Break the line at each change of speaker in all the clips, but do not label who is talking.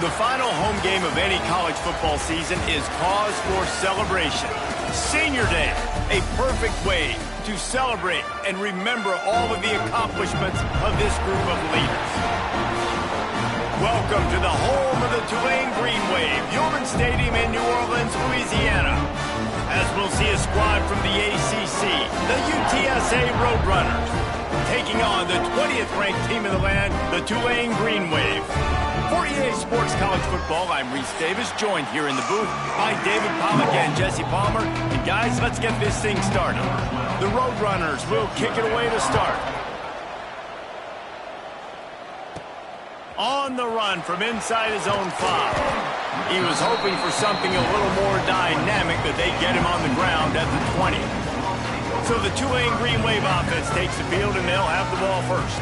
The final home game of any college football season is cause for celebration. Senior Day, a perfect way to celebrate and remember all of the accomplishments of this group of leaders. Welcome to the home of the Tulane Green Wave, Tulane Stadium in New Orleans, Louisiana. As we'll see a squad from the ACC, the UTSA Roadrunners, taking on the 20th ranked team in the land, the Tulane Green Wave. For EA Sports College Football, I'm Reese Davis, joined here in the booth by David Pollack and Jesse Palmer. And guys, let's get this thing started. The Roadrunners will kick it away to start. On the run from inside his own 5. He was hoping for something a little more dynamic, that they'd get him on the ground at the 20. So the Tulane Green Wave offense takes the field, and they'll have the ball first.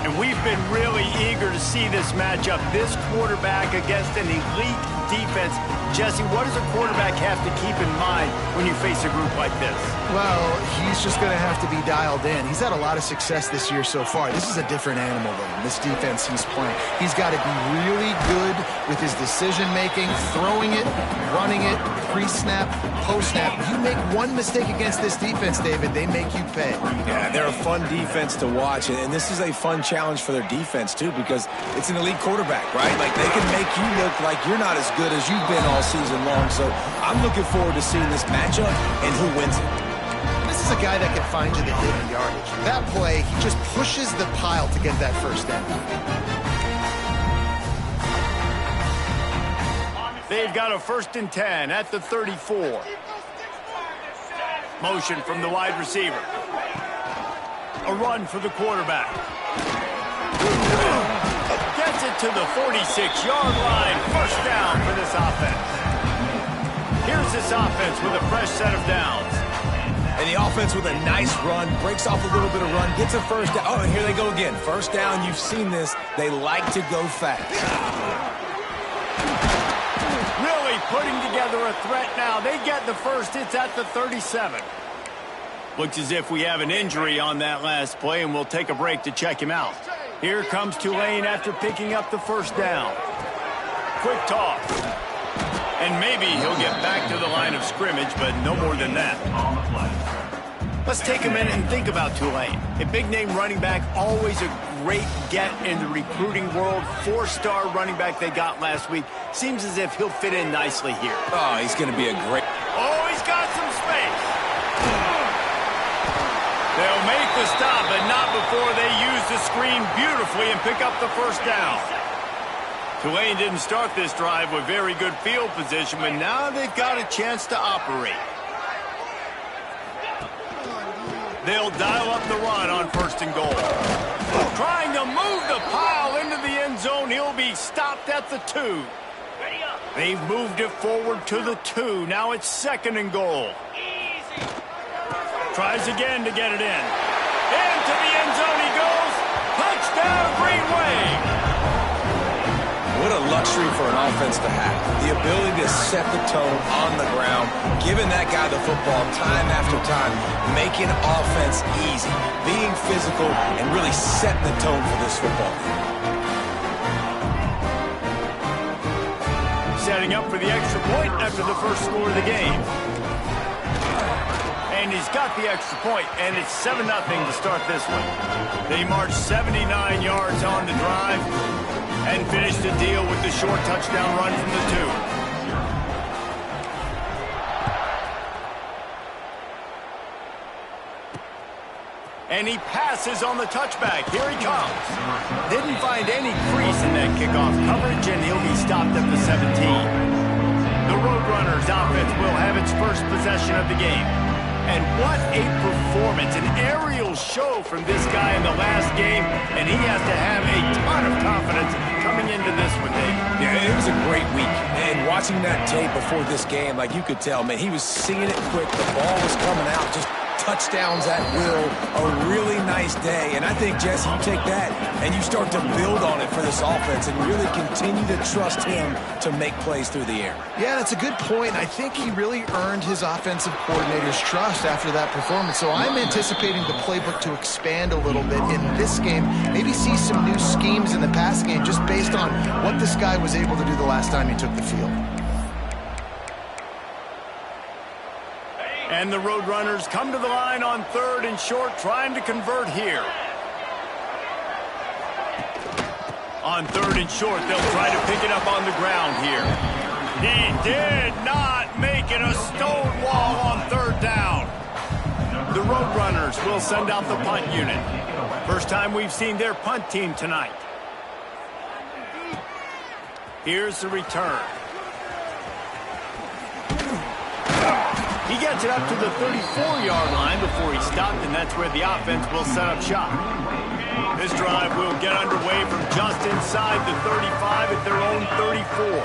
And we've been really eager to see this matchup, this quarterback against an elite defense. Jesse, what does a quarterback have to keep in mind when you face a group like this?
Well, he's just going to have to be dialed in. He's had a lot of success this year so far. This is a different animal than this defense he's playing. He's got to be really good with his decision-making, throwing it, running it, pre-snap, post-snap. You make one mistake against this defense, David, they make you pay.
Yeah, they're a fun defense to watch, and this is a fun challenge for their defense, too, because it's an elite quarterback, right? Like, they can make you look like you're not as good as you've been all season long. So I'm looking forward to seeing this matchup and who wins it.
This is a guy that can find you the hidden yardage. That play, he just pushes the pile to get that first down.
They've got a 1st and 10 at the 34. Motion from the wide receiver. A run for the quarterback. Gets it to the 46-yard line. 1st down for this offense. Here's this offense with a fresh set of downs.
And the offense with a nice run, breaks off a little bit of run, gets a 1st down. Oh, and here they go again. 1st down, you've seen this. They like to go fast.
Really putting together a threat now. They get the 1st. It's at the 37. Looks as if we have an injury on that last play, and we'll take a break to check him out. Here comes Tulane after picking up the 1st down. Quick toss. And maybe he'll get back to the line of scrimmage, but no more than that. Let's take a minute and think about Tulane. A big-name running back, always a great get in the recruiting world. 4-star running back they got last week. Seems as if he'll fit in nicely here.
Oh, he's going to be a great...
Oh, he's got some space. They'll make the stop, but not before they use the screen beautifully and pick up the 1st down. Tulane didn't start this drive with very good field position, but now they've got a chance to operate. They'll dial up the run on 1st and goal. Trying to move the pile into the end zone. He'll be stopped at the 2. They've moved it forward to the 2. Now it's 2nd and goal. Tries again to get it in. Into the end zone he goes. Touchdown, Green Wave.
What a luxury for an offense to have. The ability to set the tone on the ground, giving that guy the football time after time, making offense easy, being physical, and really setting the tone for this football game.
Setting up for the extra point after the 1st score of the game. And he's got the extra point, and it's 7-0 to start this one. They marched 79 yards on the drive and finished the deal with the short touchdown run from the 2. And he passes on the touchback. Here he comes. Didn't find any crease in that kickoff coverage, and he'll be stopped at the 17. The Roadrunners offense will have its 1st possession of the game. And what a performance, an aerial show from this guy in the last game, and he has to have a ton of confidence coming into this one, Dave.
Yeah, it was a great week, and watching that tape before this game, like you could tell, man, he was seeing it quick, the ball was coming out, just touchdowns at will, a really nice day. And I think, Jesse, you take that and you start to build on it for this offense and really continue to trust him to make plays through the air.
Yeah, that's a good point. I think he really earned his offensive coordinator's trust after that performance. So I'm anticipating the playbook to expand a little bit in this game, maybe see some new schemes in the pass game just based on what this guy was able to do the last time he took the field.
And the Roadrunners come to the line on 3rd and short, trying to convert here. On 3rd and short, they'll try to pick it up on the ground here. He did not make it a stone wall on 3rd down. The Roadrunners will send out the punt unit. First time we've seen their punt team tonight. Here's the return. He gets it up to the 34-yard line before he stopped, and that's where the offense will set up shop. This drive will get underway from just inside the 35 at their own 34.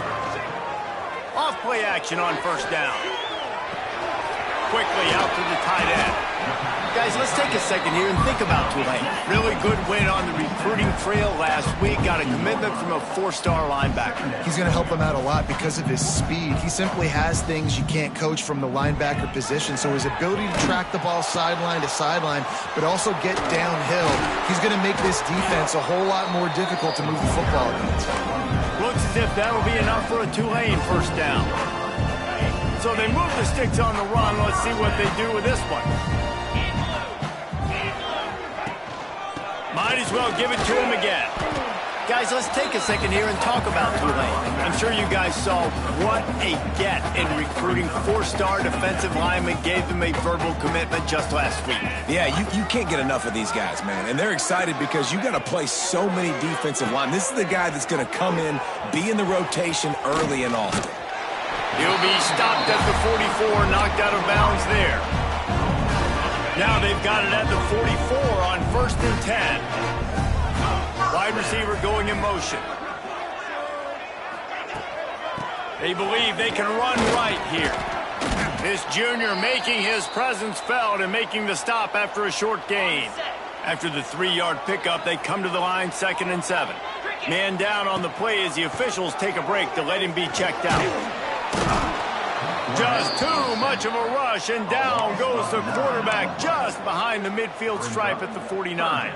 Off play action on 1st down. Quickly out to the tight end. Guys, let's take a second here and think about Tulane. Really good win on the recruiting trail last week. Got a commitment from a 4-star linebacker.
He's going to help them out a lot because of his speed. He simply has things you can't coach from the linebacker position. So his ability to track the ball sideline to sideline, but also get downhill, he's going to make this defense a whole lot more difficult to move the football against.
Looks as if that'll be enough for a Tulane 1st down. So they move the sticks on the run. Let's see what they do with this one. Might as well give it to him again. Guys, let's take a second here and talk about Tulane. I'm sure you guys saw what a get in recruiting. 4-star defensive lineman gave them a verbal commitment just last week.
Yeah, you can't get enough of these guys, man. And they're excited because you got to play so many defensive line. This is the guy that's going to come in, be in the rotation early and often.
He'll be stopped at the 44, knocked out of bounds there. Now they've got it at the 44 on 1st and 10. Wide receiver going in motion. They believe they can run right here. This junior making his presence felt and making the stop after a short gain. After the 3-yard pickup, they come to the line 2nd and 7. Man down on the play as the officials take a break to let him be checked out. Just too much of a rush, and down goes the quarterback just behind the midfield stripe at the 49.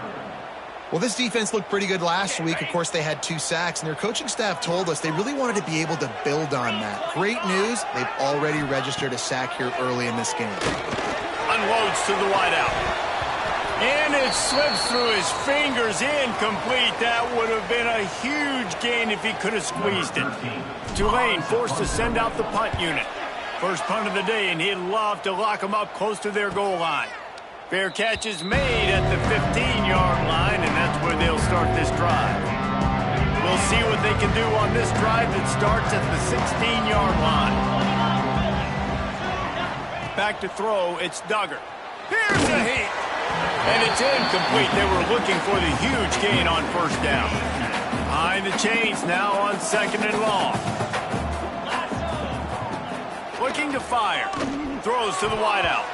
Well, this defense looked pretty good last week. Of course, they had 2 sacks, and their coaching staff told us they really wanted to be able to build on that. Great news, they've already registered a sack here early in this game.
Unloads to the wideout. And it slips through his fingers, incomplete. That would have been a huge gain if he could have squeezed it. Tulane forced to send out the punt unit. First punt of the day, and he'd love to lock them up close to their goal line. Fair catch is made at the 15-yard line, and that's where they'll start this drive. We'll see what they can do on this drive that starts at the 16-yard line. Back to throw, it's Duggar. Here's a hit. And it's incomplete. They were looking for the huge gain on 1st down. Behind the chains now on 2nd and long. Looking to fire. Throws to the wideout.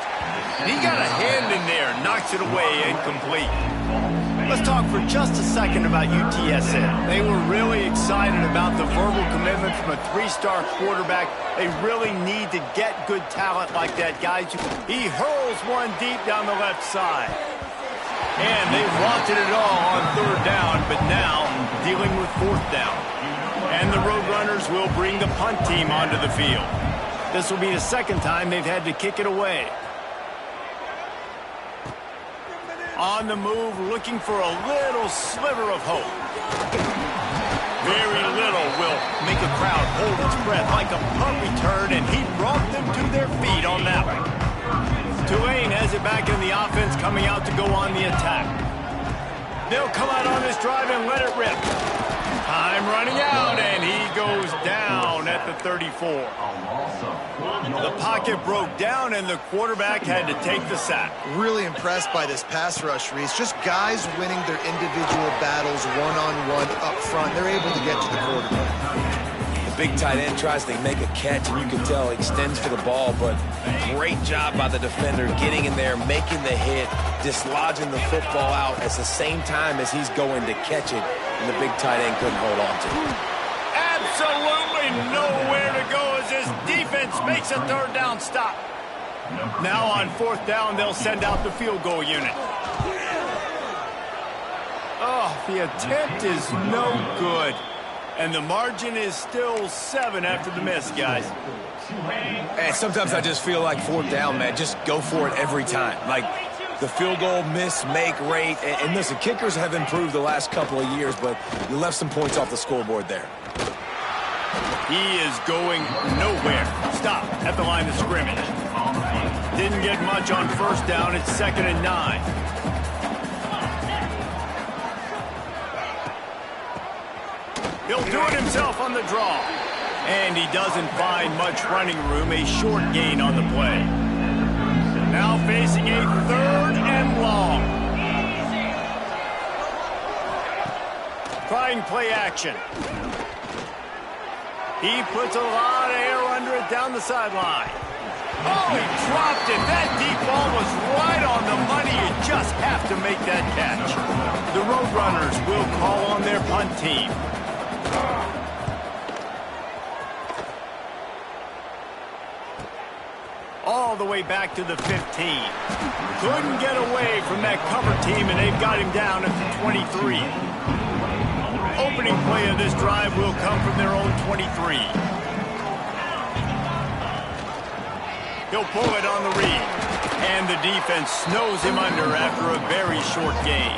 And he got a hand in there. Knocks it away. Incomplete. Let's talk for just a second about UTSA. They were really excited about the verbal commitment from a 3-star quarterback. They really need to get good talent like that, guys. He hurls one deep down the left side. And they wanted it all on 3rd down, but now dealing with 4th down. And the Roadrunners will bring the punt team onto the field. This will be the 2nd time they've had to kick it away. On the move, looking for a little sliver of hope. Very little will make a crowd hold its breath like a punt return, and he brought them to their feet on that one. Tulane has it back in the offense, coming out to go on the attack. They'll come out on this drive and let it rip. Time running out, and he goes down at the 34. The pocket broke down, and the quarterback had to take the sack.
Really impressed by this pass rush, Reese. Just guys winning their individual battles one-on-one up front. They're able to get to the quarterback.
big tight end tries to make a catch, and you can tell he extends for the ball, but great job by the defender getting in there, making the hit, dislodging the football out at the same time as he's going to catch it, and the big tight end couldn't hold on to it.
Absolutely nowhere to go as this defense makes a third down stop. Now on fourth down, they'll send out the field goal unit. Oh, the attempt is no good. And the margin is still 7 after the miss, guys.
And sometimes I just feel like fourth down, man, just go for it every time. Like the field goal miss, make rate. And listen, kickers have improved the last couple of years, but you left some points off the scoreboard there.
He is going nowhere. Stop at the line of scrimmage. Didn't get much on first down. It's 2nd and 9. He'll do it himself on the draw. And he doesn't find much running room. A short gain on the play. Now facing a 3rd and long. Trying play action. He puts a lot of air under it down the sideline. Oh, he dropped it. That deep ball was right on the money. You just have to make that catch. The Roadrunners will call on their punt team. All the way back to the 15. Couldn't get away from that cover team, and they've got him down at the 23. Opening play of this drive will come from their own 23. He'll pull it on the read. And the defense snows him under after a very short gain.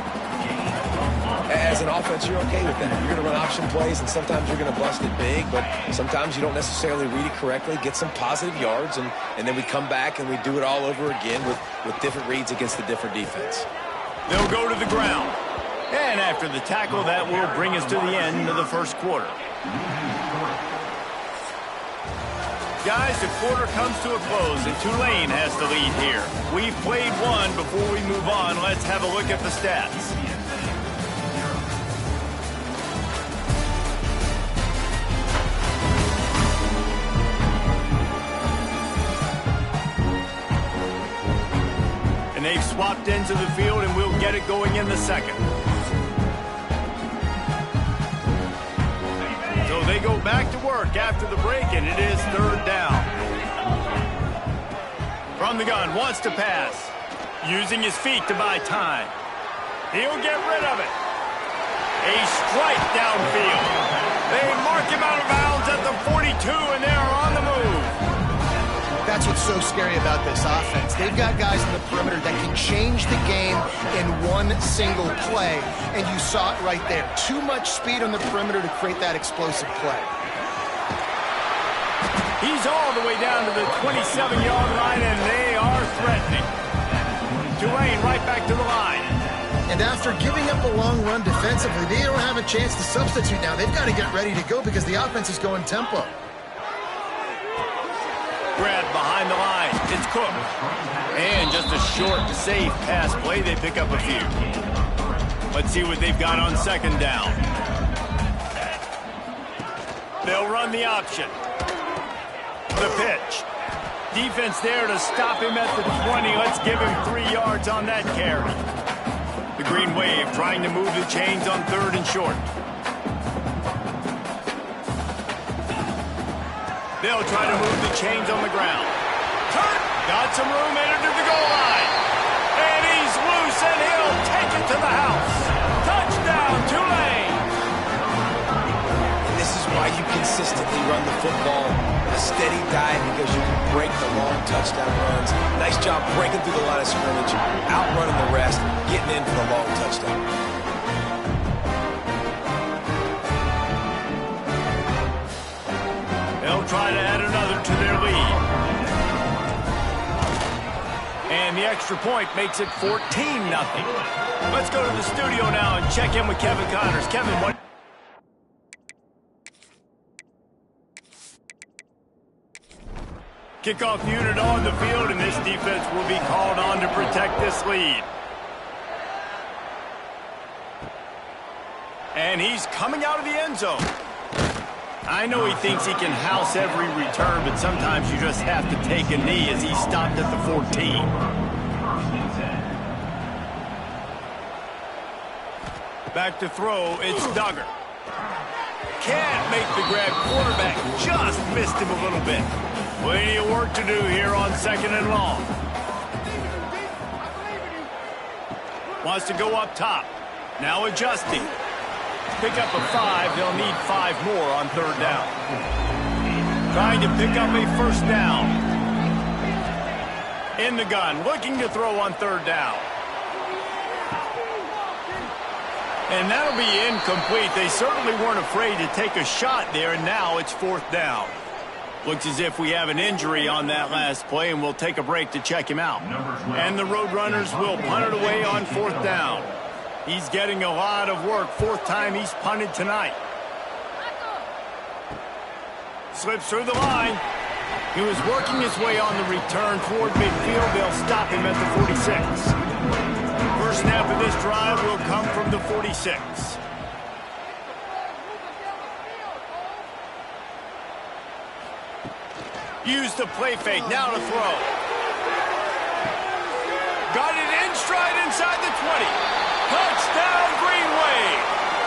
As an offense, you're okay with that. You're going to run option plays, and sometimes you're going to bust it big, but sometimes you don't necessarily read it correctly, get some positive yards, and then we come back and we do it all over again with different reads against the different defense.
They'll go to the ground. And after the tackle, that will bring us to the end of the first quarter. Guys, the quarter comes to a close, and Tulane has the lead here. We've played one. Before we move on, let's have a look at the stats. And they've swapped ends of the field, and we'll get it going in the second. So they go back to work after the break, and it is 3rd down. From the gun, wants to pass. Using his feet to buy time. He'll get rid of it. A strike downfield. They mark him out of bounds at the 42, and they are on the move.
That's what's so scary about this offense. They've got guys in the perimeter that can change the game in one single play, and you saw it right there. Too much speed on the perimeter to create that explosive play.
He's all the way down to the 27-yard line, and they are threatening. Tulane right back to the line.
And after giving up a long run defensively, they don't have a chance to substitute now. They've got to get ready to go because the offense is going tempo.
Grab behind the line. It's Cook. And just a short, safe pass play. They pick up a few. Let's see what they've got on 2nd down. They'll run the option. The pitch. Defense there to stop him at the 20. Let's give him 3 yards on that carry. The Green Wave trying to move the chains on 3rd and short. They'll try to move the chains on the ground. Turn! Got some room headed to the goal line. And he's loose, and he'll take it to the house. Touchdown, Tulane!
And this is why you consistently run the football in a steady diet, because you can break the long touchdown runs. Nice job breaking through the line of scrimmage, outrunning the rest, getting in for the long touchdown.
They'll try to add another to their lead. And the extra point makes it 14-0. Let's go to the studio now and check in with Kevin Connors. Kevin, what? Kickoff unit on the field, and this defense will be called on to protect this lead. And he's coming out of the end zone. I know he thinks he can house every return, but sometimes you just have to take a knee as he stopped at the 14. Back to throw, it's Duggar. Can't make the grab. Quarterback just missed him a little bit. Plenty of work to do here on 2nd and long. Wants to go up top. Now adjusting. Pick up a 5. They'll need 5 more on 3rd down. Trying to pick up a 1st down. In the gun. Looking to throw on 3rd down. And that'll be incomplete. They certainly weren't afraid to take a shot there, and now it's 4th down. Looks as if we have an injury on that last play, and we'll take a break to check him out. And the Roadrunners will punt it away on 4th down. He's getting a lot of work. 4th time he's punted tonight. Slips through the line. He was working his way on the return toward midfield. They'll stop him at the 46. First snap of this drive will come from the 46. Use the play fake. Now to throw. Got it in stride inside the 20. Touchdown, Green Wave.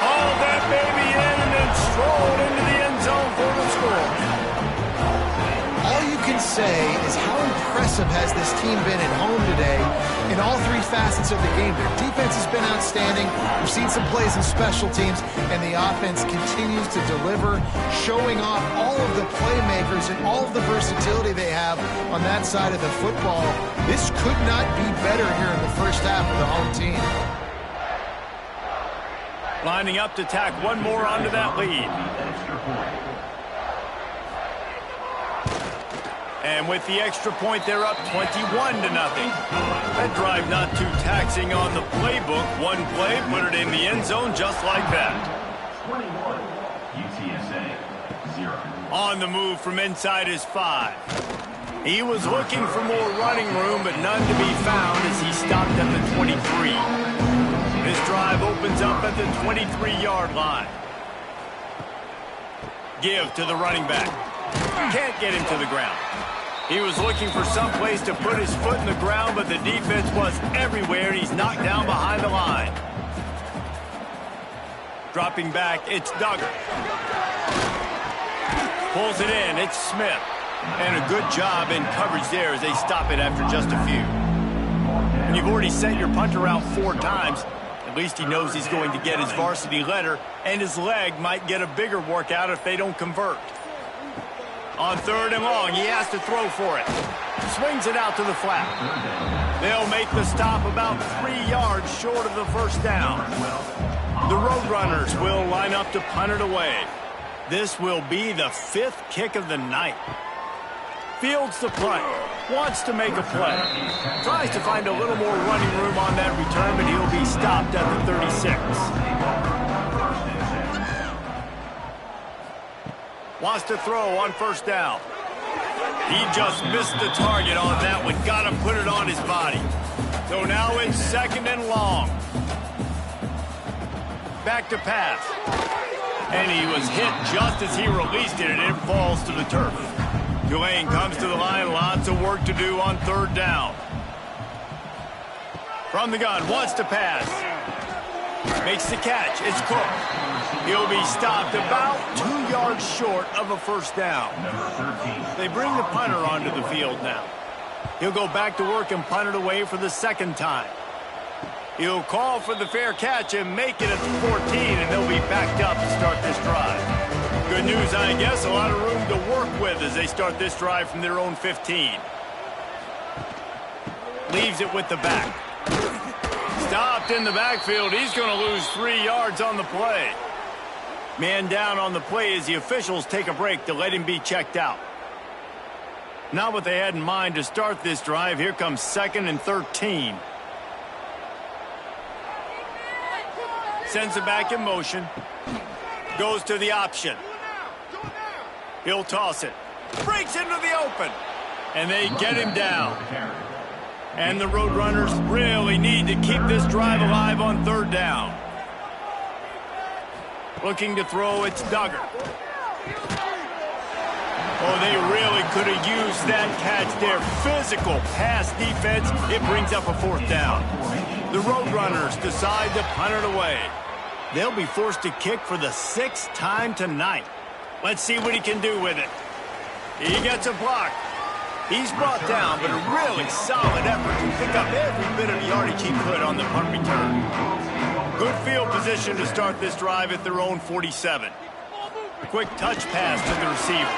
Hauled that baby in and then strolled into the end zone for the score.
All you can say is how impressive has this team been at home today in all 3 facets of the game. Their defense has been outstanding. We've seen some plays in special teams, and the offense continues to deliver, showing off all of the playmakers and all of the versatility they have on that side of the football. This could not be better here in the first half of the home team.
Lining up to tack one more onto that lead. And with the extra point, they're up 21-0. That drive not too taxing on the playbook. One play, put it in the end zone just like that.
21, UTSA, 0.
On the move from inside his 5. He was looking for more running room, but none to be found as he stopped at the 23. This drive opens up at the 23-yard line. Give to the running back. Can't get him to the ground. He was looking for some place to put his foot in the ground, but the defense was everywhere, and he's knocked down behind the line. Dropping back, it's Duggar. Pulls it in, it's Smith. And a good job in coverage there as they stop it after just a few. And you've already sent your punter out 4 times. At least he knows he's going to get his varsity letter, and his leg might get a bigger workout if they don't convert. On 3rd and long, he has to throw for it. Swings it out to the flat. They'll make the stop about 3 yards short of the 1st down. The Roadrunners will line up to punt it away. This will be the 5th kick of the night. Fields the punt. Wants to make a play. Tries to find a little more running room on that return, but he'll be stopped at the 36. Wants to throw on 1st down. He just missed the target on that one. Got to put it on his body. So now it's 2nd and long. Back to pass. And he was hit just as he released it, and it falls to the turf. Tulane comes to the line. Lots of work to do on 3rd down. From the gun, wants to pass. Makes the catch. It's Cook. He'll be stopped about 2 yards short of a 1st down. They bring the punter onto the field now. He'll go back to work and punt it away for the 2nd time. He'll call for the fair catch and make it at the 14, and they'll be backed up to start this drive. Good news, I guess, a lot of room to work with as they start this drive from their own 15. Leaves it with the back. Stopped in the backfield. He's going to lose 3 yards on the play. Man down on the play as the officials take a break to let him be checked out. Not what they had in mind to start this drive. Here comes 2nd and 13. Sends it back in motion. Goes to the option. He'll toss it. Breaks into the open. And they get him down. And the Roadrunners really need to keep this drive alive on 3rd down. Looking to throw, it's Duggar. Oh, they really could have used that catch there. Physical pass defense. It brings up a 4th down. The Roadrunners decide to punt it away. They'll be forced to kick for the 6th time tonight. Let's see what he can do with it. He gets a block. He's brought down, but a really solid effort to pick up every bit of yardage he could on the punt return. Good field position to start this drive at their own 47. A quick touch pass to the receiver.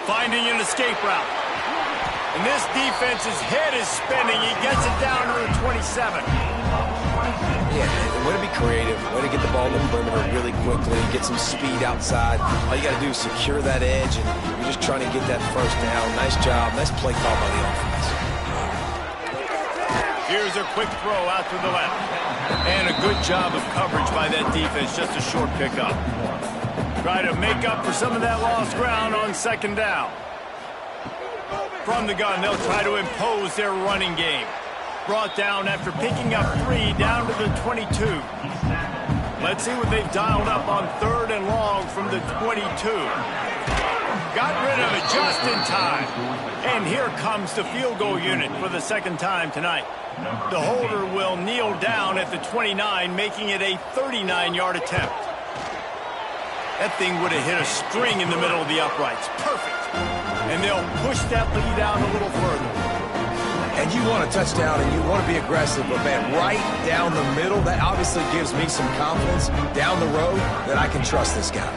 Finding an escape route. And this defense's head is spinning. He gets it down to the 27.
Yeah, way to be creative, way to get the ball in the perimeter really quickly, get some speed outside. All you got to do is secure that edge, and you're just trying to get that 1st down. Nice job. Nice play call by the offense.
Here's a quick throw out to the left. And a good job of coverage by that defense, just a short pickup. Try to make up for some of that lost ground on 2nd down. From the gun, they'll try to impose their running game. Brought down after picking up 3 down to the 22. Let's see what they've dialed up on 3rd and long from the 22. Got rid of it just in time. And here comes the field goal unit for the 2nd time tonight. The holder will kneel down at the 29, making it a 39-yard attempt. That thing would have hit a string in the middle of the uprights. Perfect. And they'll push that lead out a little further.
And you want a touchdown and you want to be aggressive, but man, right down the middle, that obviously gives me some confidence down the road that I can trust this guy.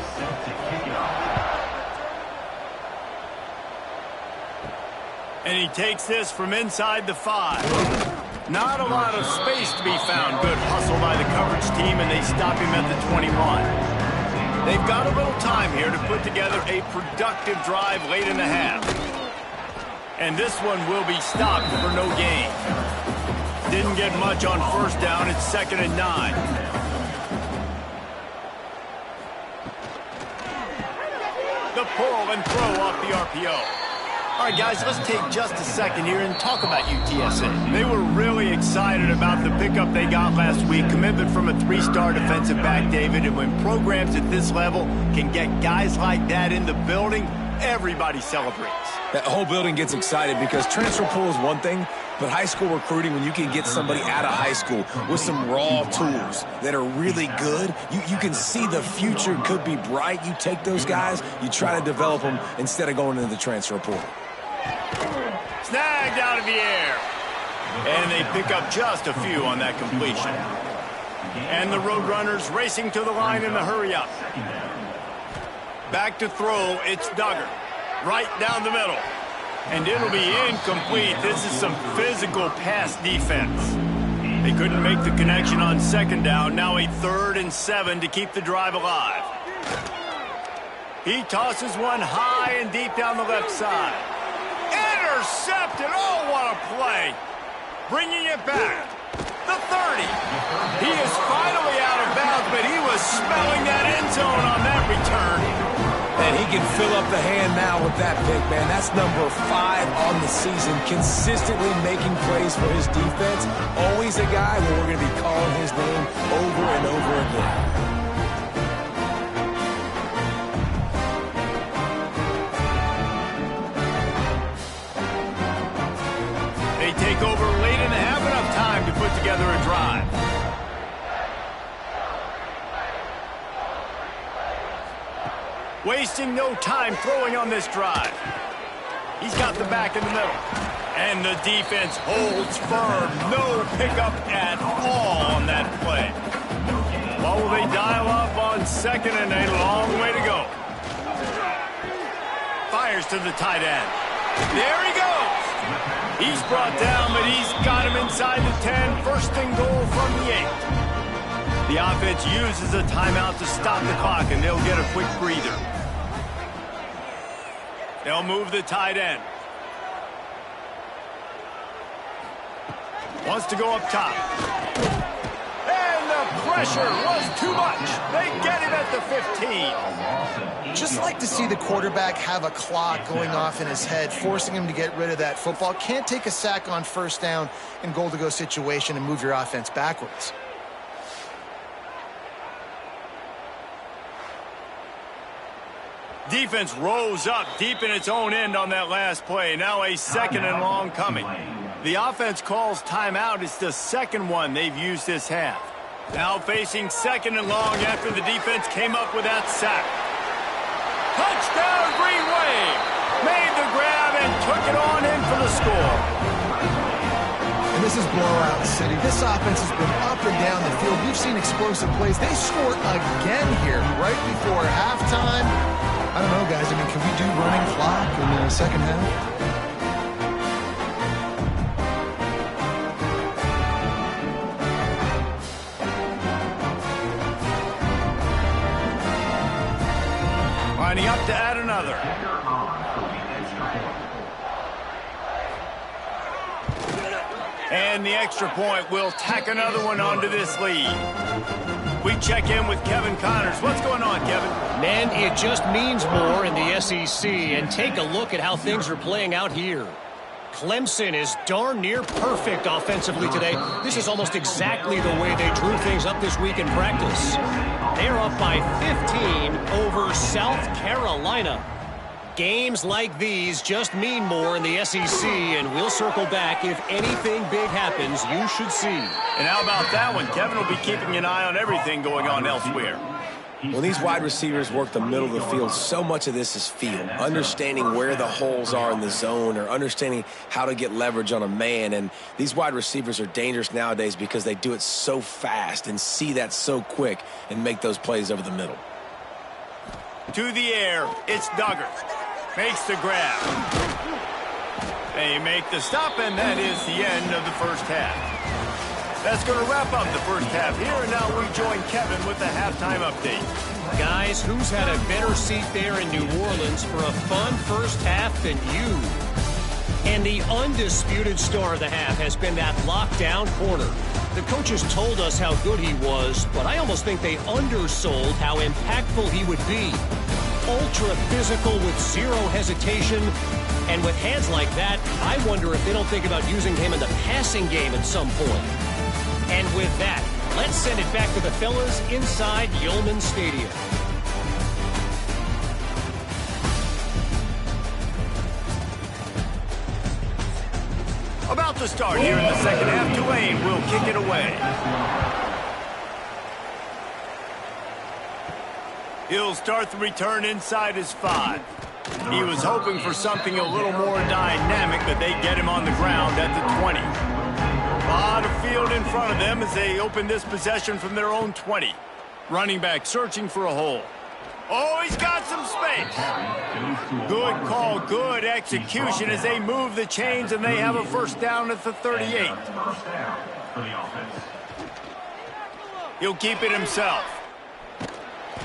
And he takes this from inside the 5. Not a lot of space to be found. Good hustle by the coverage team, and they stop him at the 21. They've got a little time here to put together a productive drive late in the half. And this one will be stopped for no gain. Didn't get much on 1st down. It's 2nd and 9. The pull and throw off the RPO. All right, guys, let's take just a second here and talk about UTSA. They were really excited about the pickup they got last week. Commitment from a 3-star defensive back, David. And when programs at this level can get guys like that in the building, everybody celebrates.
That whole building gets excited because transfer pool is one thing, but high school recruiting, when you can get somebody out of high school with some raw tools that are really good, you can see the future could be bright. You take those guys, you try to develop them instead of going into the transfer pool.
Snagged out of the air. And they pick up just a few on that completion. And the Roadrunners racing to the line in the hurry-up. Back to throw, it's Duggar. Right down the middle. And it'll be incomplete. This is some physical pass defense. They couldn't make the connection on 2nd down. Now a 3rd and 7 to keep the drive alive. He tosses one high and deep down the left side. Intercepted. Oh, what a play. Bringing it back. The 30. He is finally out of bounds, but he was smelling that end zone on that return.
And he can fill up the hand now with that pick, man. That's number 5 on the season, consistently making plays for his defense. Always a guy where we're going to be calling his name over and over again.
They take over late in the half, enough time to put together a drive. Wasting no time throwing on this drive. He's got the back in the middle. And the defense holds firm. No pickup at all on that play. What will they dial up on 2nd and a long way to go? Fires to the tight end. There he goes. He's brought down, but he's got him inside the 10. 1st and goal from the 8. The offense uses a timeout to stop the clock, and they'll get a quick breather. They'll move the tight end. Wants to go up top. And the pressure was too much. They get him at the 15.
Just like to see the quarterback have a clock going off in his head, forcing him to get rid of that football. Can't take a sack on 1st down in goal-to-go situation and move your offense backwards.
Defense rose up deep in its own end on that last play. Now a 2nd and long coming. The offense calls timeout. It's the second one they've used this half. Now facing 2nd and long after the defense came up with that sack. Touchdown, Green Wave! Made the grab and took it on in for the score.
And this is blowout city. This offense has been up and down the field. We've seen explosive plays. They score again here right before halftime. I don't know, guys. I mean, can we do running clock in the second half?
Lining up to add another. And the extra point will tack another one onto this lead. We check in with Kevin Connors. What's going on, Kevin?
Man, it just means more in the SEC. And take a look at how things are playing out here. Clemson is darn near perfect offensively today. This is almost exactly the way they drew things up this week in practice. They're up by 15 over South Carolina. Games like these just mean more in the SEC, and we'll circle back if anything big happens. You should see.
And how about that one? Kevin will be keeping an eye on everything going on elsewhere.
When these wide receivers work the middle of the field, so much of this is feel. Understanding where the holes are in the zone or understanding how to get leverage on a man. And these wide receivers are dangerous nowadays because they do it so fast and see that so quick and make those plays over the middle.
To the air, it's Duggar. Makes the grab. They make the stop, and that is the end of the first half. That's going to wrap up the first half here, and now we join Kevin with the halftime update.
Guys, who's had a better seat there in New Orleans for a fun first half than you? And the undisputed star of the half has been that lockdown corner. The coaches told us how good he was, but I almost think they undersold how impactful he would be. Ultra physical with zero hesitation. And with hands like that, I wonder if they don't think about using him in the passing game at some point. And with that, let's send it back to the fellas inside Yeoman Stadium.
About to start here in the second half, Tulane will kick it away. He'll start the return inside his 5. He was hoping for something a little more dynamic, but they get him on the ground at the 20. A lot of field in front of them as they open this possession from their own 20. Running back searching for a hole. Oh, he's got some space. Good call, good execution as they move the chains and they have a first down at the 38. He'll keep it himself.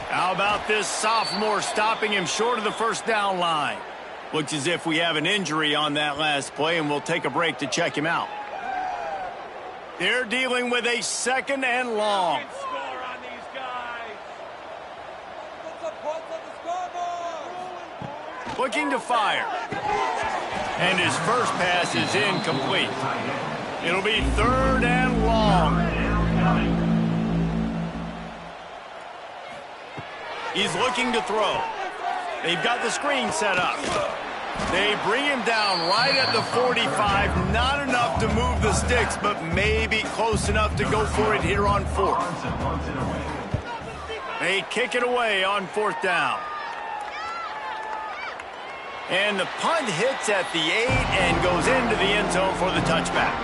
How about this sophomore stopping him short of the first down line? Looks as if we have an injury on that last play, and we'll take a break to check him out. They're dealing with a 2nd and long. Looking to fire. And his first pass is incomplete. It'll be 3rd and long. He's looking to throw. They've got the screen set up. They bring him down right at the 45. Not enough to move the sticks, but maybe close enough to go for it here on 4th. They kick it away on 4th down. And the punt hits at the 8 and goes into the end zone for the touchback.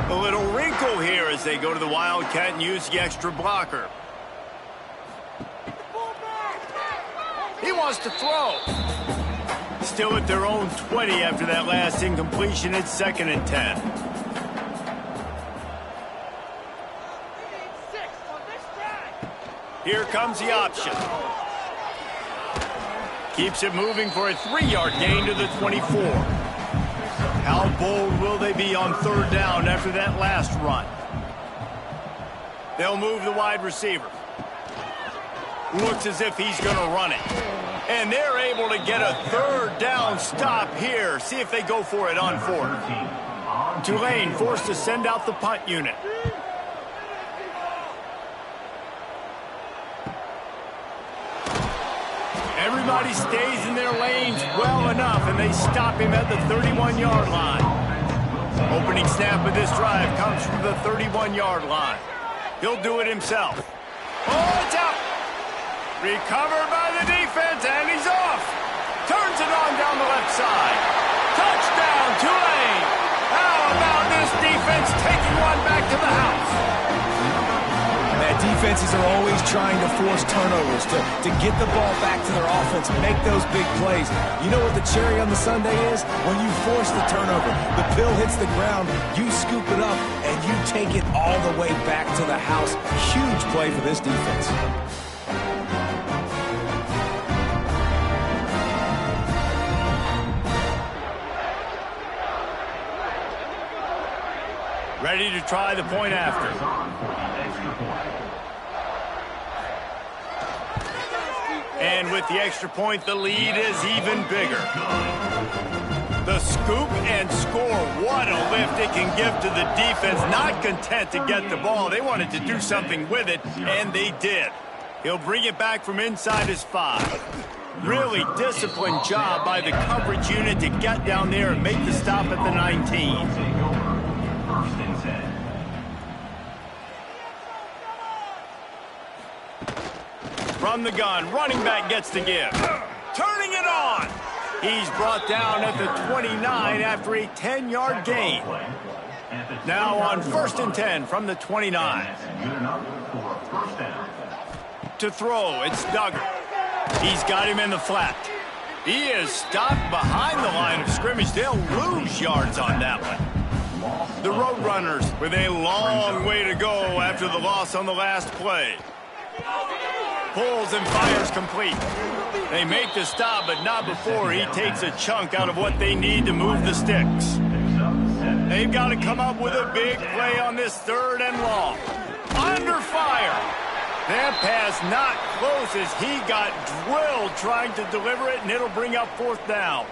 A little wrinkle here as they go to the Wildcat and use the extra blocker. He wants to throw. Still at their own 20 after that last incompletion. It's 2nd and 10. Here comes the option. Keeps it moving for a 3-yard gain to the 24. How bold will they be on 3rd down after that last run? They'll move the wide receiver. Looks as if he's going to run it. And they're able to get a 3rd down stop here. See if they go for it on 4th. Tulane forced to send out the punt unit. Everybody stays in their lanes well enough, and they stop him at the 31-yard line. Opening snap of this drive comes from the 31-yard line. He'll do it himself. Oh, it's out. Recovered by the defense, and he's off. Turns it on down the left side. Touchdown, Tulane. How about this defense taking one back to the house?
And defenses are always trying to force turnovers to get the ball back to their offense, make those big plays. You know what the cherry on the sundae is? When you force the turnover, the pill hits the ground, you scoop it up, and you take it all the way back to the house. Huge play for this defense.
Ready to try the point after. And with the extra point, the lead is even bigger. The scoop and score. What a lift it can give to the defense. Not content to get the ball. They wanted to do something with it, and they did. He'll bring it back from inside his 5. Really disciplined job by the coverage unit to get down there and make the stop at the 19. From the gun, running back gets to give. Turning it on. He's brought down at the 29 after a 10-yard gain. Now on 1st and 10 from the 29. To throw, it's Duggar. He's got him in the flat. He is stopped behind the line of scrimmage. They'll lose yards on that one. The Roadrunners with a long way to go after the loss on the last play. Pulls and fires complete. They make the stop, but not before he takes a chunk out of what they need to move the sticks. They've got to come up with a big play on this 3rd and long. Under fire. That pass not close as he got drilled trying to deliver it, and it'll bring up 4th down.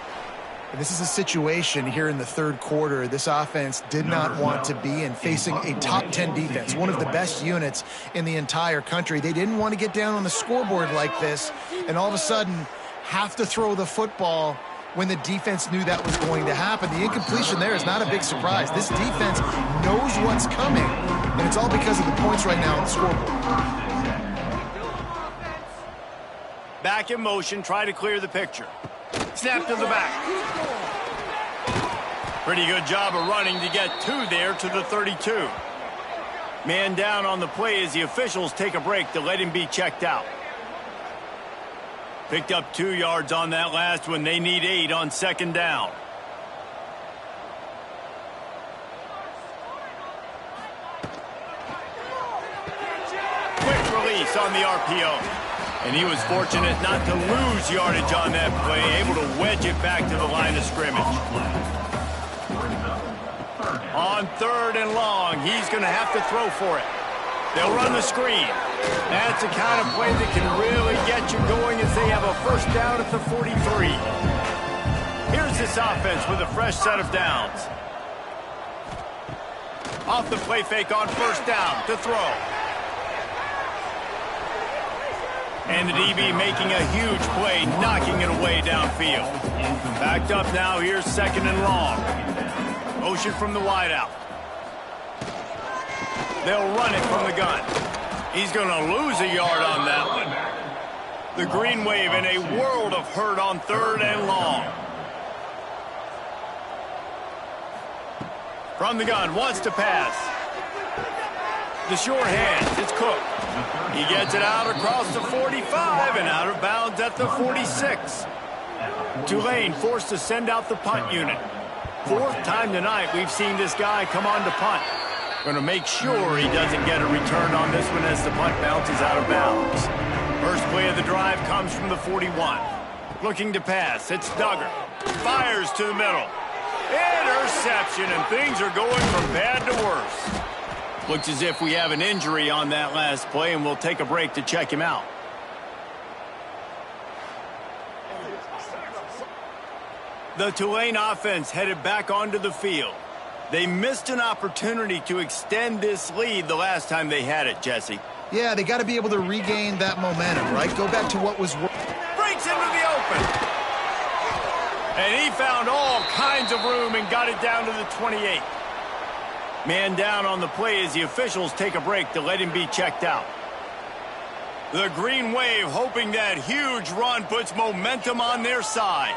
And this is a situation here in the 3rd quarter this offense did not want to be in, facing a top 10 defense, one of the best units in the entire country. They didn't want to get down on the scoreboard like this and all of a sudden have to throw the football when the defense knew that was going to happen. The incompletion there is not a big surprise. This defense knows what's coming, and it's all because of the points right now on the scoreboard.
Back in motion, try to clear the picture. Snap to the back. Pretty good job of running to get 2 there to the 32. Man down on the play as the officials take a break to let him be checked out. Picked up 2 yards on that last one. They need 8 on 2nd down. Quick release on the RPO. And he was fortunate not to lose yardage on that play, able to wedge it back to the line of scrimmage. On 3rd and long, he's going to have to throw for it. They'll run the screen. That's the kind of play that can really get you going as they have a 1st down at the 43. Here's this offense with a fresh set of downs. Off the play fake on 1st down to throw. And the DB making a huge play, knocking it away downfield. Backed up now, here's 2nd and long. Motion from the wideout. They'll run it from the gun. He's going to lose a yard on that one. The green wave in a world of hurt on 3rd and long. From the gun, wants to pass. The short hands, it's Cook. He gets it out across the 45 and out of bounds at the 46. Tulane forced to send out the punt unit. 4th time tonight we've seen this guy come on to punt. Going to make sure he doesn't get a return on this one as the punt bounces out of bounds. First play of the drive comes from the 41. Looking to pass, it's Duggar. Fires to the middle. Interception, and things are going from bad to worse. Looks as if we have an injury on that last play, and we'll take a break to check him out. The Tulane offense headed back onto the field. They missed an opportunity to extend this lead the last time they had it, Jesse.
Yeah, they got to be able to regain that momentum, right? Go back to what was...
Breaks into the open. And he found all kinds of room and got it down to the 28. Man down on the play as the officials take a break to let him be checked out. The Green Wave hoping that huge run puts momentum on their side.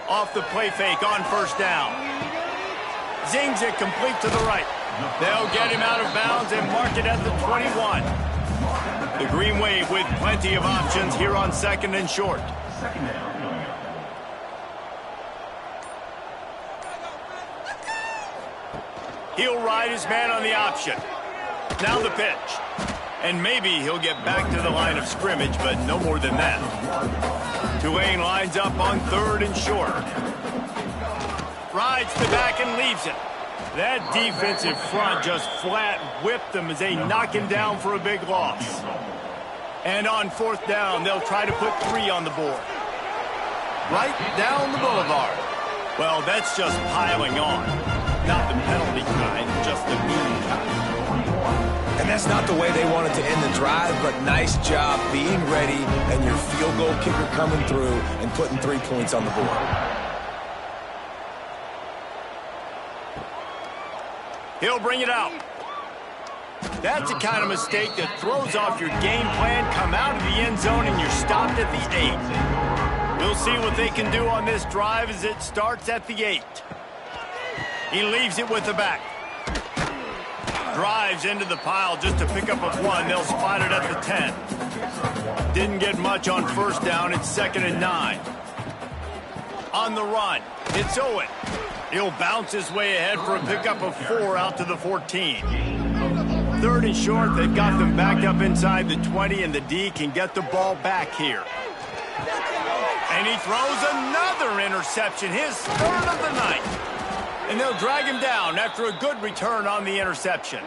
Off the play fake on first down. Zings it complete to the right. They'll get him out of bounds and mark it at the 21. The Green Wave with plenty of options here on second and short. He'll ride his man on the option. Now the pitch. And maybe he'll get back to the line of scrimmage, but no more than that. Tulane lines up on third and short. Rides the back and leaves it. That defensive front just flat whipped them as they knock him down for a big loss. And on fourth down, they'll try to put 3 on the board. Right down the boulevard. Well, that's just piling on. Not the penalty kind, just the mean kind.
And that's not the way they wanted to end the drive, but nice job being ready and your field goal kicker coming through and putting 3 points on the board.
He'll bring it out. That's the kind of mistake that throws off your game plan. Come out of the end zone and you're stopped at the 8. We'll see what they can do on this drive as it starts at the 8. He leaves it with the back. Drives into the pile just to pick up a 1. They'll spot it at the 10. Didn't get much on first down. It's 2nd and 9. On the run, it's Owen. He'll bounce his way ahead for a pickup of 4 out to the 14. 3rd and short, they've got them backed up inside the 20, and the D can get the ball back here. And he throws another interception, his 3rd of the night. And they'll drag him down after a good return on the interception.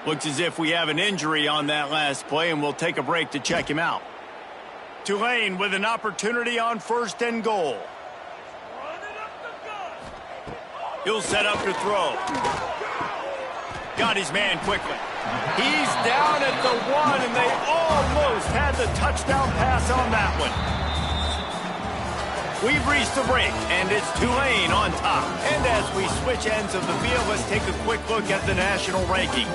Looks as if we have an injury on that last play, and we'll take a break to check him out. Tulane with an opportunity on 1st and goal. He'll set up to throw. Got his man quickly. He's down at the 1, and they almost had the touchdown pass on that one. We've reached the break, and it's Tulane on top. And as we switch ends of the field, let's take a quick look at the national rankings.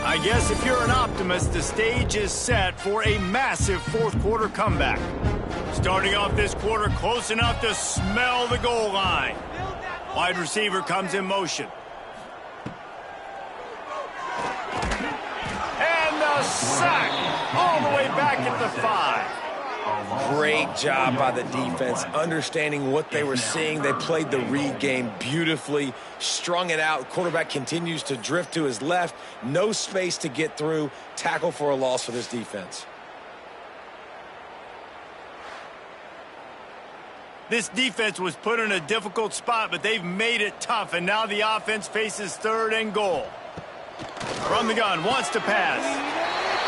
I guess if you're an optimist, the stage is set for a massive fourth-quarter comeback. Starting off this quarter close enough to smell the goal line. Wide receiver comes in motion. And the sack all the way back at the 5.
Great job by the defense, understanding what they were seeing. They played the read game beautifully, strung it out. Quarterback continues to drift to his left. No space to get through. Tackle for a loss for this defense.
This defense was put in a difficult spot, but they've made it tough, and now the offense faces 3rd and goal. From the gun, wants to pass.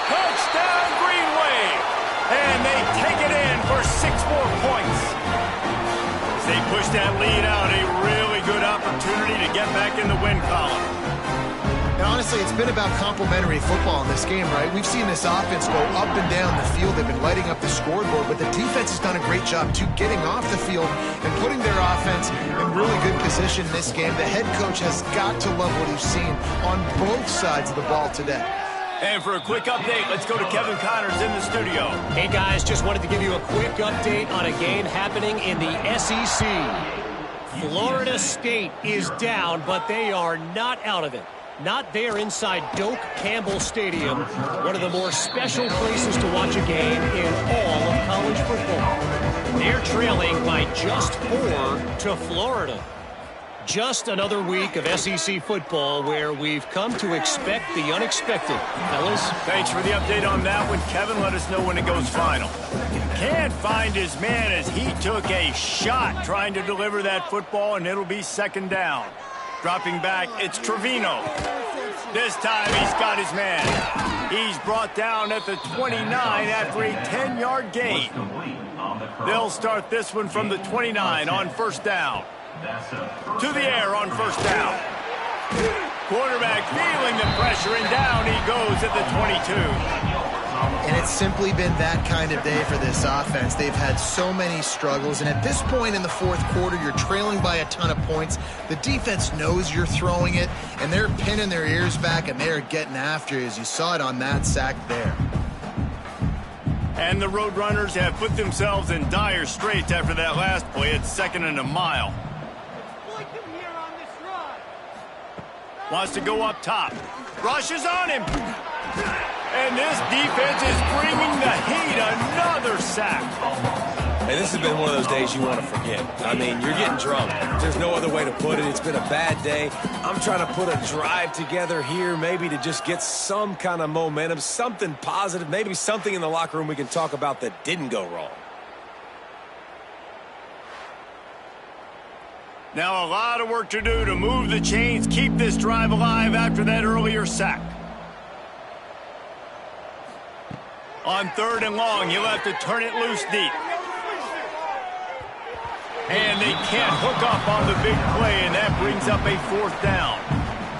Touchdown, Green Wave! And they take it in for 6 more points. As they push that lead out, a really good opportunity to get back in the win column.
Now, honestly, it's been about complementary football in this game, right? We've seen this offense go up and down the field. They've been lighting up the scoreboard, but the defense has done a great job, too, getting off the field and putting their offense in really good position in this game. The head coach has got to love what he's seen on both sides of the ball today.
And for a quick update, let's go to Kevin Connors in the studio.
Hey, guys, just wanted to give you a quick update on a game happening in the SEC. Florida State is down, but they are not out of it. Not there inside Doak Campbell Stadium, one of the more special places to watch a game in all of college football. They're trailing by just 4 to Florida. Just another week of SEC football where we've come to expect the unexpected. Fellas?
Thanks for the update on that one, Kevin. Let us know when it goes final. Can't find his man as he took a shot trying to deliver that football, and it'll be 2nd down. Dropping back, it's Trevino. This time he's got his man. He's brought down at the 29 after a 10-yard gain. They'll start this one from the 29 on first down. To the air on first down. Quarterback feeling the pressure, and down he goes at the 22.
And it's simply been that kind of day for this offense. They've had so many struggles, and at this point in the fourth quarter, you're trailing by a ton of points. The defense knows you're throwing it, and they're pinning their ears back, and they're getting after you, as you saw it on that sack there.
And the Roadrunners have put themselves in dire straits after that last play. It's 2nd and a mile. Wants to go up top. Rushes on him. And this defense is bringing the heat. Another sack.
And this has been one of those days you want to forget. I mean, you're getting drunk. There's no other way to put it. It's been a bad day. I'm trying to put a drive together here, maybe to just get some kind of momentum, something positive, maybe something in the locker room we can talk about that didn't go wrong.
Now a lot of work to do to move the chains, keep this drive alive after that earlier sack. On 3rd and long, he'll have to turn it loose deep. And they can't hook up on the big play, and that brings up a 4th down.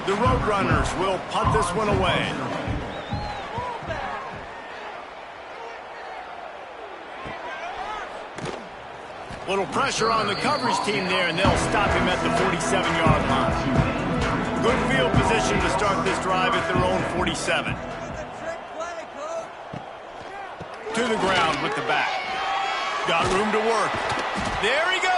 The Roadrunners will punt this one away. Little pressure on the coverage team there, and they'll stop him at the 47-yard line. Good field position to start this drive at their own 47. To the ground with the back. Got room to work. There he goes.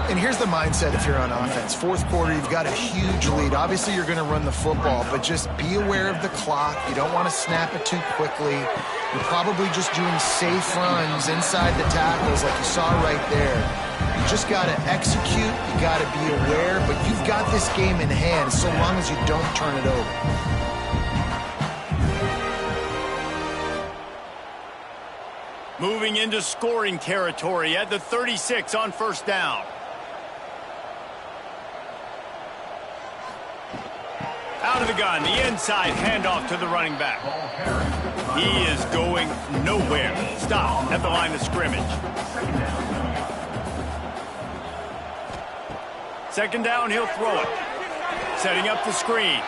And here's the mindset if you're on offense. Fourth quarter, you've got a huge lead. Obviously, you're going to run the football, but just be aware of the clock. You don't want to snap it too quickly. You're probably just doing safe runs inside the tackles like you saw right there. You just got to execute. You got to be aware, but you've got this game in hand so long as you don't turn it over.
Moving into scoring territory at the 36 on first down. Out of the gun, the inside handoff to the running back. He is going nowhere. Stop at the line of scrimmage. 2nd down, he'll throw it. Setting up the screen.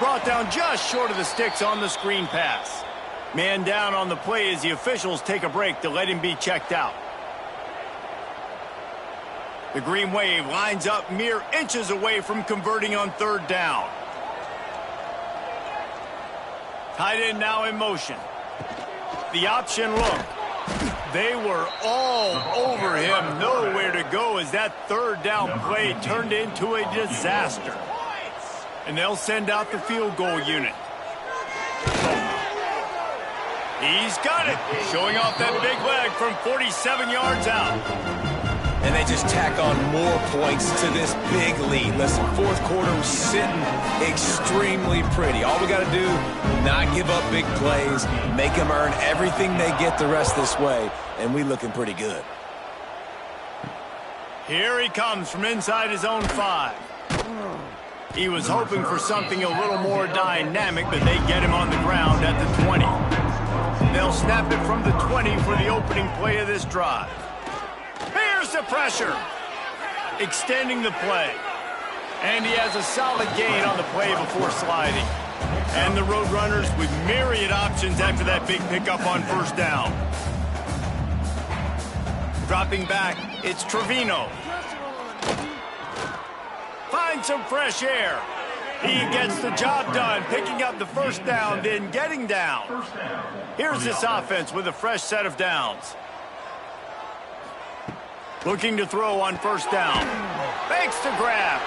Brought down just short of the sticks on the screen pass. Man down on the play as the officials take a break to let him be checked out. The Green Wave lines up mere inches away from converting on 3rd down. Tight end now in motion. The option look. They were all over him. Nowhere to go as that 3rd down play turned into a disaster. And they'll send out the field goal unit. He's got it. Showing off that big leg from 47 yards out.
And they just tack on more points to this big lead. Listen, fourth quarter was sitting extremely pretty. All we got to do, not give up big plays, make them earn everything they get the rest this way, and we looking pretty good.
Here he comes from inside his own 5. He was hoping for something a little more dynamic, but they get him on the ground at the 20. They'll snap it from the 20 for the opening play of this drive. Here's the pressure. Extending the play. And he has a solid gain on the play before sliding. And the Roadrunners with myriad options after that big pickup on first down. Dropping back, it's Trevino. Finds some fresh air. He gets the job done, picking up the first down, then getting down. Here's this offense with a fresh set of downs. Looking to throw on first down. Fakes to grab.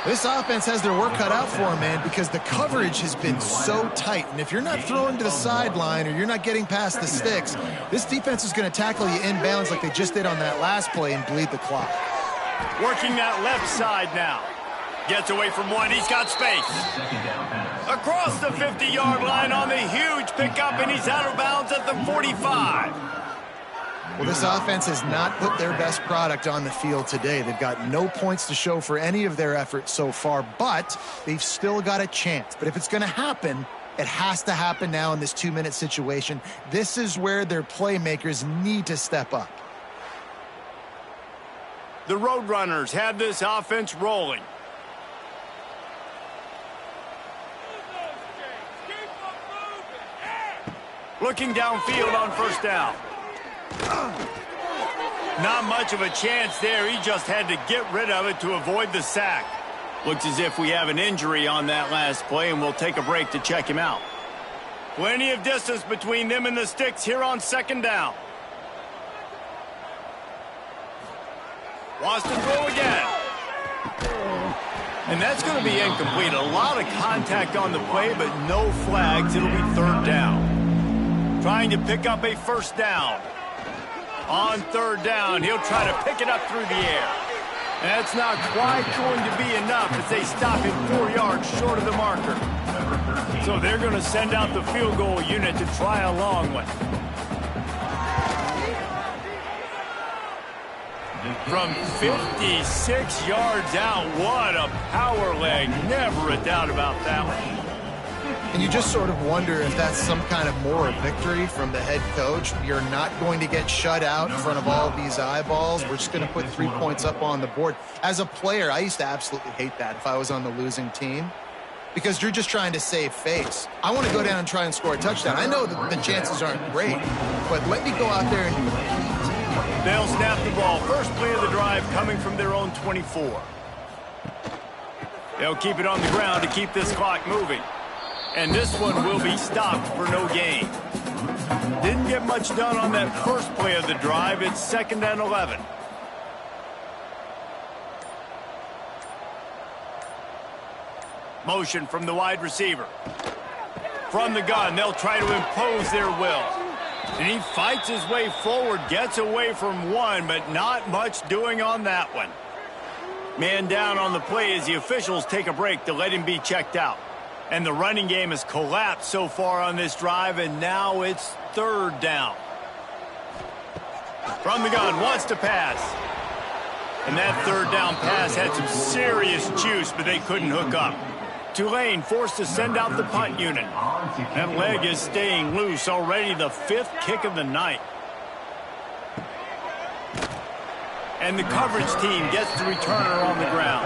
This offense has their work cut out for them, man, because the coverage has been so tight. And if you're not throwing to the sideline or you're not getting past the sticks, this defense is going to tackle you inbounds like they just did on that last play and bleed the clock.
Working that left side now. Gets away from one. He's got space. Across the 50-yard line on the huge pickup, and he's out of bounds at the 45.
Well, this offense has not put their best product on the field today. They've got no points to show for any of their efforts so far, but they've still got a chance. But if it's going to happen, it has to happen now in this 2-minute situation. This is where their playmakers need to step up.
The Roadrunners have this offense rolling. Looking downfield on first down. Not much of a chance there. He just had to get rid of it to avoid the sack. Looks as if we have an injury on that last play, and we'll take a break to check him out. Plenty of distance between them and the sticks here on second down. Wants to throw again. And that's going to be incomplete. A lot of contact on the play, but no flags. It'll be third down. Trying to pick up a first down. On third down, he'll try to pick it up through the air. That's not quite going to be enough as they stop him 4 yards short of the marker. So they're going to send out the field goal unit to try a long one. From 56 yards out, what a power leg. Never a doubt about that one.
And you just sort of wonder if that's some kind of moral victory from the head coach. You're not going to get shut out in front of all of these eyeballs. We're just going to put 3 points up on the board. As a player, I used to absolutely hate that if I was on the losing team, because you're just trying to save face. I want to go down and try and score a touchdown. I know that the chances aren't great, but let me go out there and do it.
They'll snap the ball. First play of the drive coming from their own 24. They'll keep it on the ground to keep this clock moving. And this one will be stopped for no gain. Didn't get much done on that first play of the drive. It's 2nd and 11. Motion from the wide receiver. From the gun, they'll try to impose their will. And he fights his way forward, gets away from one, but not much doing on that one. Man down on the play as the officials take a break to let him be checked out. And the running game has collapsed so far on this drive, and now it's third down. From the gun, wants to pass. And that third down pass had some serious juice, but they couldn't hook up. Tulane forced to send out the punt unit. That leg is staying loose, already the 5th kick of the night. And the coverage team gets the returner on the ground.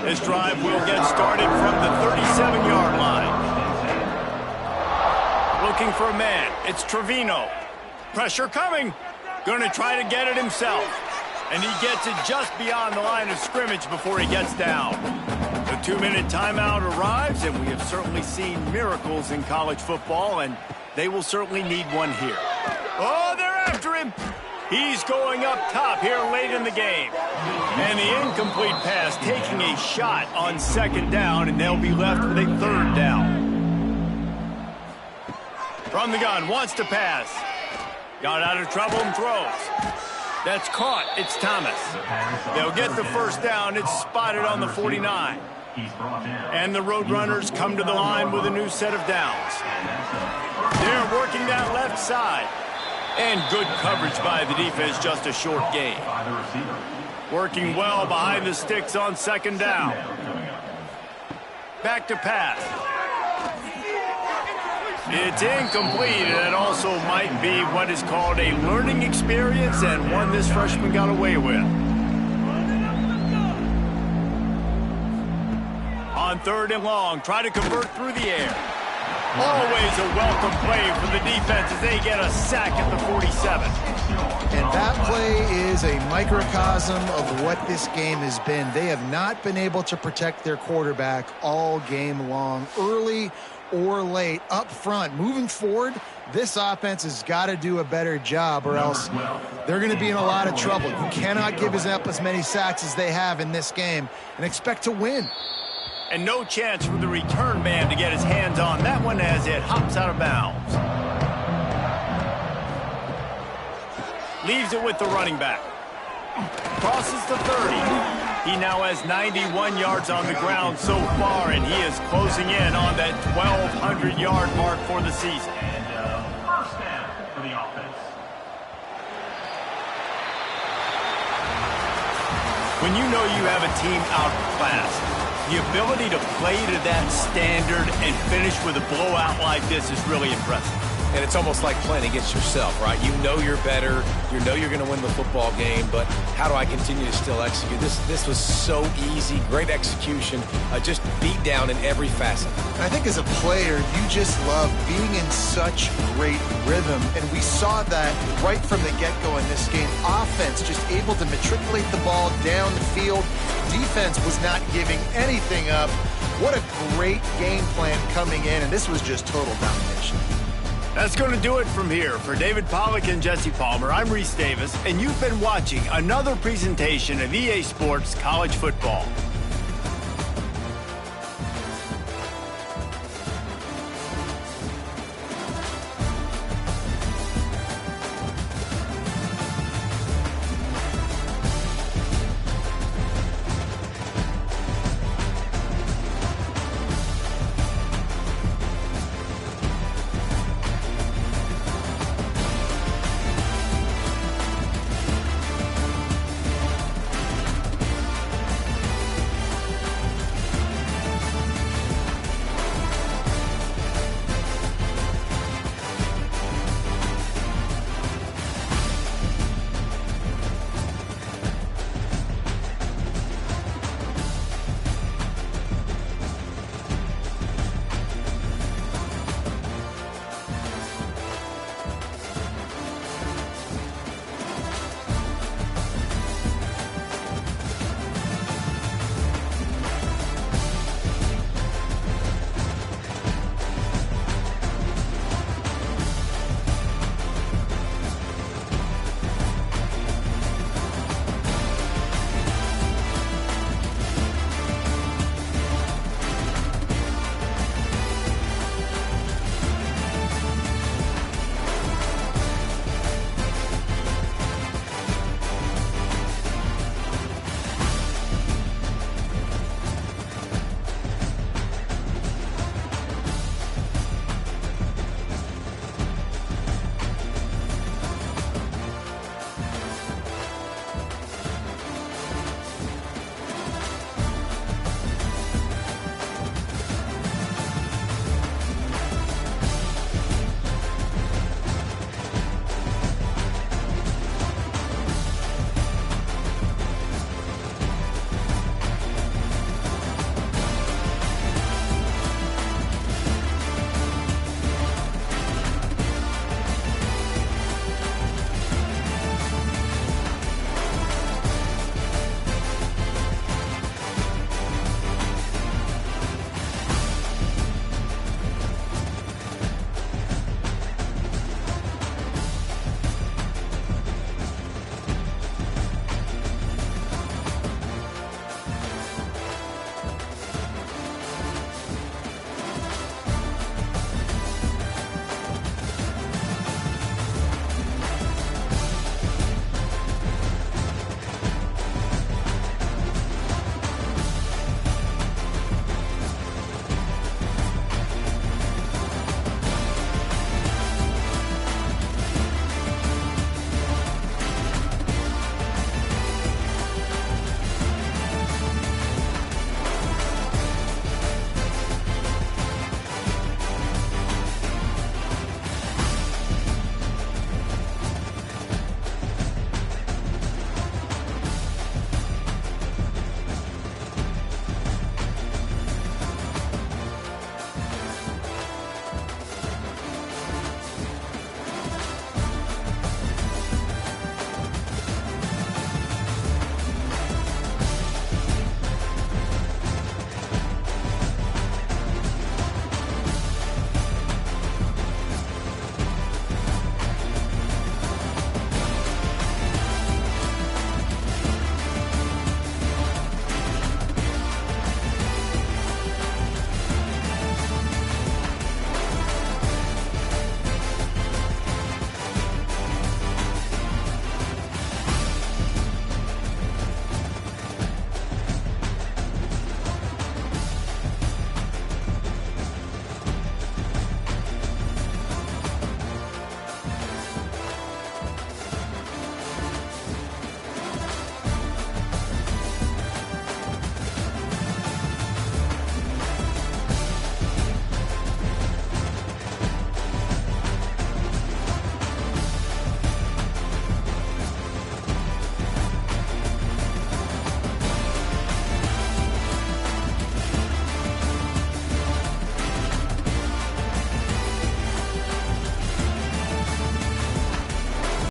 This drive will get started from the 37-yard line. Looking for a man. It's Trevino. Pressure coming. Going to try to get it himself. And he gets it just beyond the line of scrimmage before he gets down. The 2-minute timeout arrives, and we have certainly seen miracles in college football, and they will certainly need one here. Oh, they're after him. He's going up top here late in the game. And the incomplete pass taking a shot on 2nd down, and they'll be left with a 3rd down. From the gun, wants to pass. Got out of trouble and throws. That's caught. It's Thomas. They'll get the first down. It's spotted on the 49. And the Roadrunners come to the line with a new set of downs. They're working that left side. And good coverage by the defense, just a short gain. Working well behind the sticks on 2nd down. Back to pass. It's incomplete, and it also might be what is called a learning experience, and one this freshman got away with. On 3rd and long, try to convert through the air. Always a welcome play for the defense as they get a sack at the 47.
And that play is a microcosm of what this game has been. They have not been able to protect their quarterback all game long, early or late, up front. Moving forward, this offense has got to do a better job, or else they're going to be in a lot of trouble. You cannot give up as many sacks as they have in this game and expect to win.
And no chance for the return man to get his hands on that one as it hops out of bounds. Leaves it with the running back. Crosses the 30. He now has 91 yards on the ground so far, and he is closing in on that 1,200-yard mark for the season.
And first down for the offense.
When you know you have a team outclassed, the ability to play to that standard and finish with a blowout like this is really impressive.
And it's almost like playing against yourself, right? You know you're better. You know you're going to win the football game, but how do I continue to still execute? This was so easy. Great execution. Just beat down in every facet.
I think as a player, you just love being in such great rhythm. And we saw that right from the get-go in this game. Offense just able to matriculate the ball down the field. Defense was not giving anything up. What a great game plan coming in, and this was just total domination.
That's going to do it from here. For David Pollack and Jesse Palmer, I'm Reese Davis, and you've been watching another presentation of EA Sports College Football.